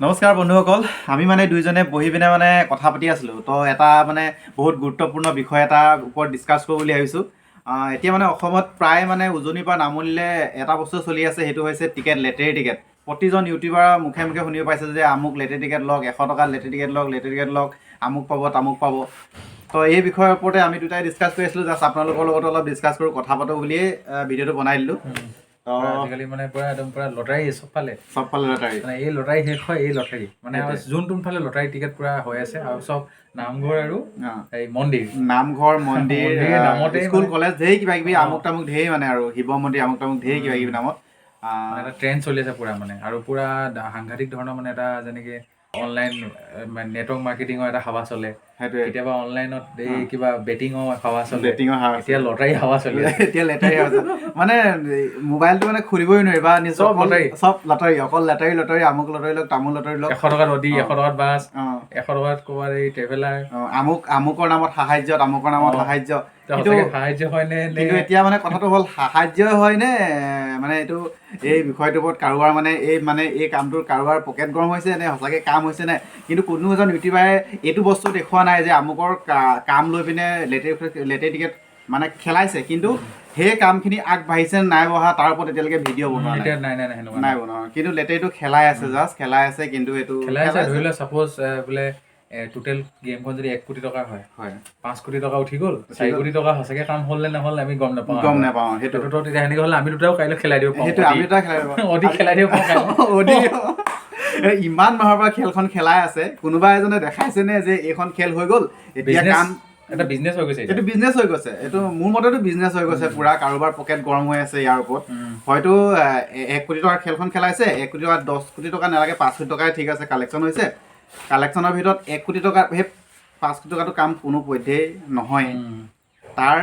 নমস্কাৰ বন্ধুসকল, আমি মানে দুইজনে বহি পিনে মানে কথা পাতি আছিলোঁ। তো এটা মানে বহুত গুৰুত্বপূৰ্ণ বিষয় এটা ওপৰত ডিছকাছ কৰোঁ বুলি ভাবিছোঁ। এতিয়া মানে অসমত প্ৰায় মানে উজনিৰ পৰা নামনিলৈ এটা বস্তু চলি আছে, সেইটো হৈছে টিকেট, লেটেৰী টিকেট। প্ৰতিজন ইউটিউবাৰৰ মুখে মুখে শুনিব পাইছে যে আমুক লেটেৰী টিকেট লওক, 100 টকাত লেটেৰী টিকেট লওক, লেটেৰী টিকেট লওক, আমুক পাব তামুক পাব। তো এই বিষয়ৰ ওপৰতে আমি দুটাই ডিছকাছ কৰি আছিলোঁ। জাষ্ট আপোনালোকৰ লগতো অলপ ডিছকাছ কৰোঁ, কথা পাতোঁ বুলিয়ে ভিডিঅ'টো বনাই দিলোঁ। আজিকালি মানে একদম পুৰা লটাৰী চবফালে লটাৰী, মানে এই লটাৰী শেষ হয়, এই লটাৰী মানে যোনটোফালে লটাৰী টিকেট পুৰা হৈ আছে। আৰু চব নামঘৰ আৰু এই মন্দিৰ, নামঘৰ মন্দিৰ নামতে স্কুল কলেজ ঢেৰ কিবা কিবি আমুক তামুক ঢেৰ মানে আৰু শিৱ মন্দিৰ আমুক তামুক ঢেৰ কিবা কিবি নামত এটা ট্ৰেণ্ড চলি আছে পুৰা মানে। আৰু পুৰা সাংঘাতিক ধৰণৰ মানে এটা যেনেকে অনলাইন নেটৱৰ্ক মাৰ্কেটিঙৰ এটা হাৱা চলে, কেতিয়াবা অনলাইনত এই কিবা বেটিঙৰ হাৱা চলে, এতিয়া লটাৰী হাৱা চলে। এতিয়া লেটাৰী হাৱা মানে মোবাইলটো মানে খুলিবই নোৱাৰি বা চব লটাৰী, চব লটাৰী, অকল লেটাৰী লটাৰী, আমুক লটাৰী লওক, তামুক লটাৰী লওক, 100 টকাত অডি, 100 টকাত বাছ, 100 টকাত ক'ৰবাত এই ট্ৰেভেলাৰ, আমুকৰ নামত সাহায্য, তামুকৰ নামত সাহায্য। কিন্তু সাহায্য হয় নে? কিন্তু এতিয়া মানে কথাটো হ'ল সাহায্যই হয় নে মানে এইটো এই বিষয়টোৰ ওপৰত কাৰোবাৰ মানে এই কামটোৰ কাৰোবাৰ পকেট গৰম হৈছে নে সঁচাকৈ কাম হৈছে নে? কিন্তু কোনো এজন ইউটিউবাৰে এইটো বস্তু দেখুওৱা নাই যে আমুকৰ কাম লৈ পিনে লেটেৰী টিকেট মানে খেলাইছে, কিন্তু সেই কামখিনি আগবাঢ়িছে নাই বঢ়া তাৰ ওপৰত এতিয়ালৈকে ভিডিঅ' বনোৱা নাই বনোৱা। কিন্তু লেটেৰীটো খেলাই আছে, জাষ্ট খেলাই আছে। কিন্তু এইটো খেলাই আছে, ধৰি লওক ছাপ'জ বোলে টোটেল গেমখন যদি 1 কোটি টকাৰ হয়, 5 কোটি টকা উঠি গ'ল, 4 কোটি টকা সঁচাকৈ কাম হ'ল নে নহ'ল আমি গম নাপাওঁ। সেইটোতো তেতিয়া সেনেকৈ হ'লে আমি দুটাও কাইলৈ খেলাই দিব পাৰোঁ, সেইটো আমি দুটা খেলাই দিব অধি খেলাই দিব পাৰোঁ। ইমান মাহৰ পৰা খেলখন খেলাই আছে, কোনোবা এজনে দেখাইছে নে যে এইখন খেল হৈ গ'ল, এতিয়া কাম এটা বিজনেছ হৈ গৈছে। এইটো বিজনেছ হৈ গৈছে, এইটো মোৰ মতেতো বিজনেছ হৈ গৈছে পুৰা। কাৰোবাৰ পকেট গৰম হৈ আছে ইয়াৰ ওপৰত। হয়তো 1 কোটি টকাৰ খেলখন খেলাইছে, 1 কোটি টকা 10 কোটি টকা নালাগে, 5 কোটি টকাই ঠিক আছে কালেকশ্যন হৈছে। কালেকশ্যনৰ ভিতৰত 1 কোটি টকা, সেই 5 কোটি টকাটো কাম কোনো পধ্যেই নহয়। তাৰ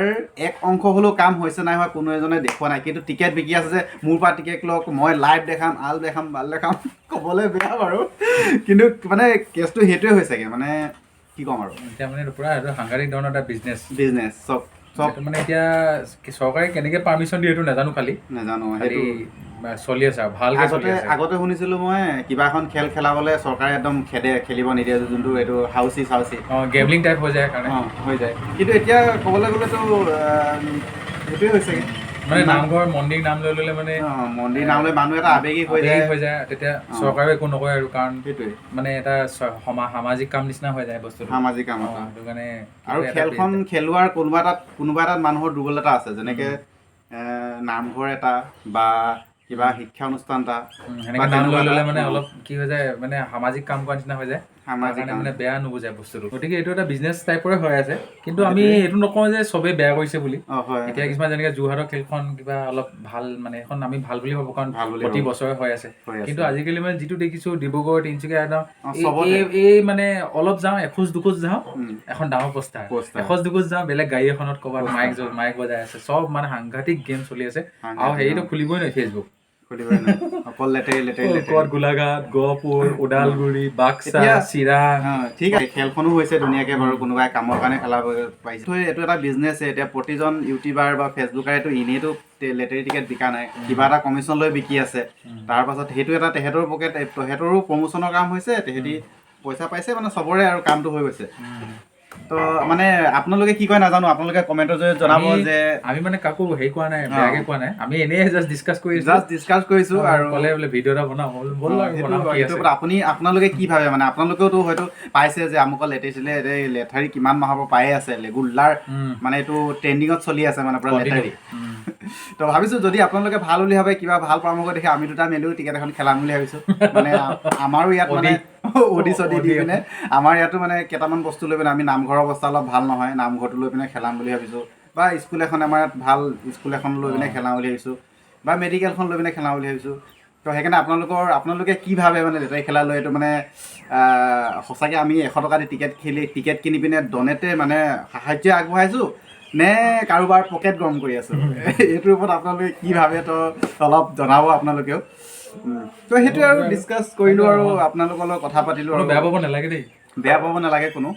এক অংশ হ'লেও কাম হৈছে নাই হোৱা কোনো এজনে দেখুওৱা নাই। কিন্তু টিকেট বিকি আছে যে মোৰ পৰা টিকেট লওক, মই লাইভ দেখাম, আল দেখাম, বাল দেখাম, ক'বলৈ বেয়া বাৰু, কিন্তু মানে কেছটো সেইটোৱে হৈছেগৈ। মানে কি ক'ম আৰু, এতিয়া মানে পুৰা এইটো সাংঘাতিক ধৰণৰ এটা বিজনেছ চব মানে। এতিয়া চৰকাৰে কেনেকৈ পাৰ্মিশ্যন দিয়ে এইটো নাজানো, নাজানো খালি চলি আছে আৰু ভালকৈ চলি আছে। আগতে শুনিছিলোঁ মই কিবা এখন খেল খেলাবলৈ চৰকাৰে একদম খেলিব নিদিয়ে, যোনটো এইটো হাউচি গেমলিং টাইপ হৈ যায় কাৰণে হৈ যায়। কিন্তু এতিয়া ক'বলৈ গ'লেতো সেইটোৱে হৈছেগৈ। মানে নামঘৰ মন্দিৰ নাম লৈ ল'লে মানে মন্দিৰ নাম লৈ মানুহ এটা আৱেগিক হৈ যায়, তেতিয়া চৰকাৰেও একো নকয় আৰু, কাৰণ সেইটোৱে মানে এটা সামাজিক কাম নিচিনা হৈ যায় বস্তুটো, সামাজিক কাম এটা। সেইটো কাৰণে আৰু খেলখন খেলোৱাৰ কোনোবা এটাত মানুহৰ দুৰ্বলতা আছে, যেনেকৈ নামঘৰ এটা বা কিবা শিক্ষা অনুষ্ঠান এটা সেনেকৈ নাম লৈ ল'লে মানে অলপ কি হৈ যায়, মানে সামাজিক কাম কৰা নিচিনা হৈ যায়, কাৰণে মানে বেয়া নুবুজায় বস্তুটো। গতিকে এইটো এটা বিজনেছ টাইপৰে হৈ আছে। কিন্তু আমি এইটো নকওঁ যে চবেই বেয়া কৰিছে বুলি। এতিয়া কিছুমান যেনেকৈ যোৰহাটৰ খেলখন কিবা অলপ ভাল, মানে এখন আমি ভাল বুলি ভাবোঁ, কাৰণ প্ৰতি বছৰে হৈ আছে। কিন্তু আজিকালি মানে যিটো দেখিছোঁ ডিব্ৰুগড়, তিনিচুকীয়া, একদম এই মানে অলপ যাওঁ, এখোজ দুখোজ যাওঁ, এখন ডাঙৰ পোষ্টাৰ, এখোজ দুখোজ যাওঁ, বেলেগ গাড়ী এখনত ক'ৰবাত মাইক বজাই আছে, চব মানে সাংঘাতিক গেম চলি আছে। আৰু হেৰিটো খুলিবই নোৱাৰি, ফেচবুক অকল লেটেৰী গোলাঘাট, গহপুৰ, ওদালগুৰি, বাক্সা, চিৰাং। ঠিক আছে, খেলখনো হৈছে ধুনীয়াকৈ বাৰু, কোনোবাই কামৰ কাৰণে খেলাব পাৰিছে। এইটো এটা বিজনেছে। এতিয়া প্ৰতিজন ইউটিউবাৰ বা ফেচবুকাৰেতো এনেইতো লেটেৰী টিকেট বিকা নাই, কিবা এটা কমিশ্যন লৈ বিকি আছে। তাৰপাছত সেইটো এটা তেহেঁতৰো প্ৰমোচনৰ কাম হৈছে, তেহেঁতি পইচা পাইছে, মানে চবৰে আৰু কামটো হৈ গৈছে। তো মানে আপোনালোকে কি কয় নাজানো, আপোনালোকে কমেণ্টৰ জৰিয়তে জনাব যে আমি মানে কাকো হেৰি কোৱা নাই, বেয়াকৈ কোৱা নাই, আমি এনেই জাষ্ট ডিছকাছ কৰিছোঁ আৰু ক'লে বোলে ভিডিঅ' এটা বনাওঁ, আপোনালোকে কি ভাবে, মানে আপোনালোকেওতো হয়তো পাইছে যে আমুকৰ লেটাৰী কিমান মাহৰ পৰা পায়ে আছে ৰেগুলাৰ, মানে এইটো ট্ৰেণ্ডিঙত চলি আছে মানে পুৰা লেটাৰী। তো ভাবিছোঁ যদি আপোনালোকে ভাল বুলি ভাবে, কিবা ভাল পৰামৰ্শ দেখে, আমি দুটা মেলিও টিকেট এখন খেলাম বুলি ভাবিছোঁ। মানে আমাৰো ইয়াত মানে অডি দি পিনে আমাৰ ইয়াতো মানে কেইটামান বস্তু লৈ পিনে, আমি নামঘৰৰ অৱস্থা অলপ ভাল নহয়, নামঘৰটো লৈ পিনে খেলাম বুলি ভাবিছোঁ, বা স্কুল এখন আমাৰ ইয়াত ভাল স্কুল এখন লৈ পিনে খেলাম বুলি ভাবিছোঁ, বা মেডিকেলখন লৈ পিনে খেলাম বুলি ভাবিছোঁ। তো সেইকাৰণে আপোনালোকে কি ভাবে মানে লেটাৰী খেলা লৈ, এইটো মানে সঁচাকৈ আমি 100 টকা দি টিকেট কিনি পিনে ডনেটে মানে সাহাৰ্য আগবঢ়াইছোঁ নে কাৰোবাৰ পকেট গৰম কৰি আছোঁ, এইটোৰ ওপৰত আপোনালোকে কি ভাবে তো অলপ জনাব আপোনালোকেও। তো সেইটোৱে আৰু ডিছকাছ কৰিলোঁ আৰু আপোনালোকৰ লগত কথা পাতিলোঁ। আৰু বেয়া পাব নালাগে দেই, বেয়া পাব নালাগে কোনো,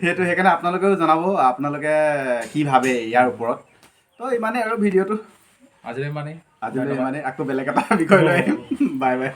সেইটো সেইকাৰণে আপোনালোকেও জনাব আপোনালোকে কি ভাবে ইয়াৰ ওপৰত। তো ইমানেই আৰু ভিডিঅ'টো। আজিলৈ মানে আকৌ বেলেগ এটা বিষয় লৈ আহিম বাই বাই